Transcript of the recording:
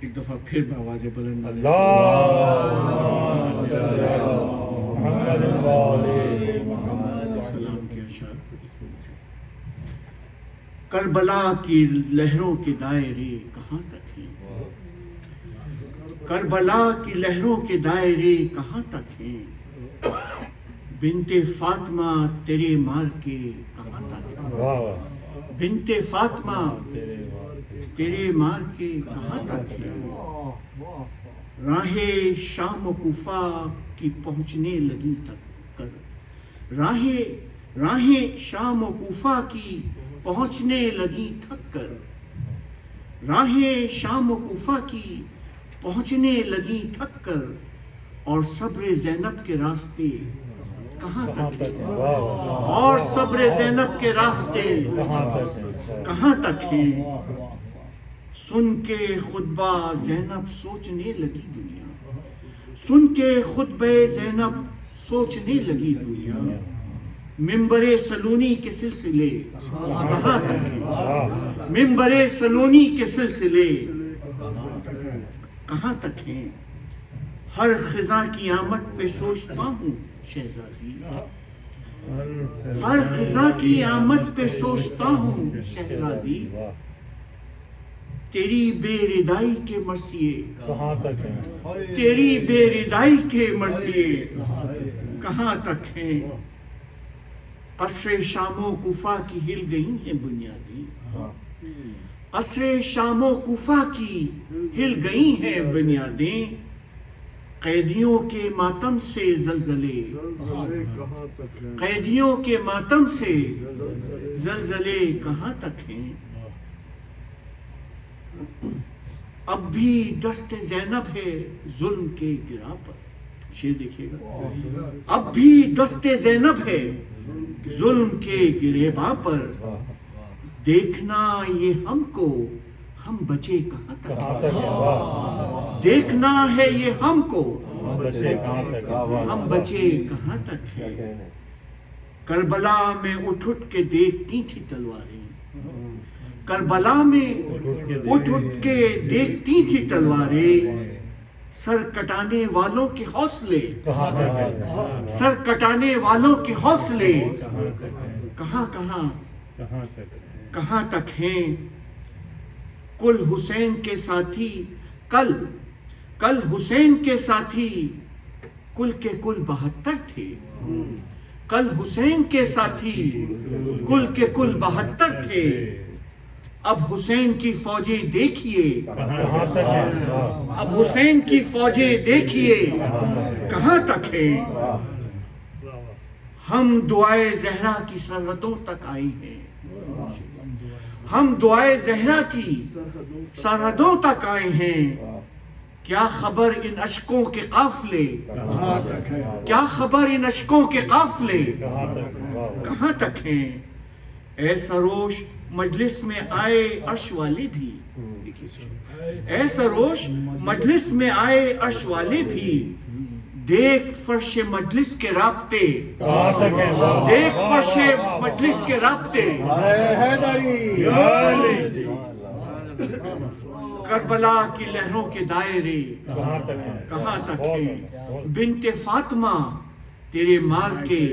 ایک دفعہ پھر آواز بلند سلام کے اشعار. کربلا کی لہروں کے دائرے کہاں تک ہیں؟ کربلا کی لہروں کے دائرے کہاں تک ہیں؟ بنت فاطمہ تیرے مار کے کہاں تک ہیں؟ بنت فاطمہ تیرے مار کے کہاں تک ہیں؟ راہ شام و کوفہ کی پہنچنے لگی تک کر، راہ شام و کوفہ کی پہنچنے لگی تھک کر، راہ شام و کوفہ کی پہنچنے لگی تھک کر، اور صبر زینب کے راستے کہاں تک ہیں؟ اور صبر زینب کے راستے کہاں تک ہیں؟ سن کے خطبہ زینب سوچنے لگی دنیا، سن کے خطبہ زینب سوچنے لگی دنیا، منبر سلونی کے سلسلے کہاں تک ہیں؟ منبر سلونی کے سلسلے کہاں تک ہیں؟ ہر خزاں کی آمد پہ سوچتا ہوں شہزادی، ہر خزاں کی آمد پہ سوچتا ہوں شہزادی، تیری بے ردائی کے مرثیے کہاں تک ہیں؟ تیری بے ردائی کے مرثیے کہاں تک ہیں؟ قصر شام و کوفہ کی ہل گئی ہیں بنیادیں، قصر شام و کوفہ کی ہل گئی ہیں بنیادیں، قیدیوں کے ماتم سے زلزلے، قیدیوں کے ماتم سے زلزلے کہاں تک ہیں؟ اب بھی دست زینب ہے ظلم کے گرہ پر، شعر دیکھیے گا، اب بھی دست زینب ہے ظلم کے گریباں پر، دیکھنا یہ ہم کو ہم بچے کہاں تک، دیکھنا ہے یہ ہم کو ہم بچے کہاں تک ہے؟ کربلا میں اٹھ اٹھ کے دیکھتی تھی تلواریں، کربلا میں اٹھ اٹھ کے دیکھتی تھی تلواریں، سر کٹانے والوں کے حوصلے سر کٹانے والوں کے حوصلے کہاں کہاں تک ہیں؟ کل حسین کے ساتھی کل حسین کے ساتھی کل کے کل 72 تھے، کل حسین کے ساتھی کل کے کل 72 تھے، اب حسین کی فوجیں دیکھیے اب حسین کی فوجیں دیکھیے کہاں تک ہیں؟ ہم دعائے زہرا کی سرحدوں تک آئی ہیں، ہم دعائے زہرا کی سرحدوں تک آئے ہیں، کیا خبر ان اشکوں کے قافلے کیا خبر ان اشکوں کے قافلے کہاں تک ہیں؟ اے سروش مجلس میں آئے عرش والے بھی، اے سروش مجلس میں آئے عرش والے بھی، دیکھ فرش مجلس کے رابطے دیکھ فرش مجلس کے رابطے، کربلا کی لہروں کے دائرے کہاں تک ہیں؟ بنت فاطمہ تیرے مار کے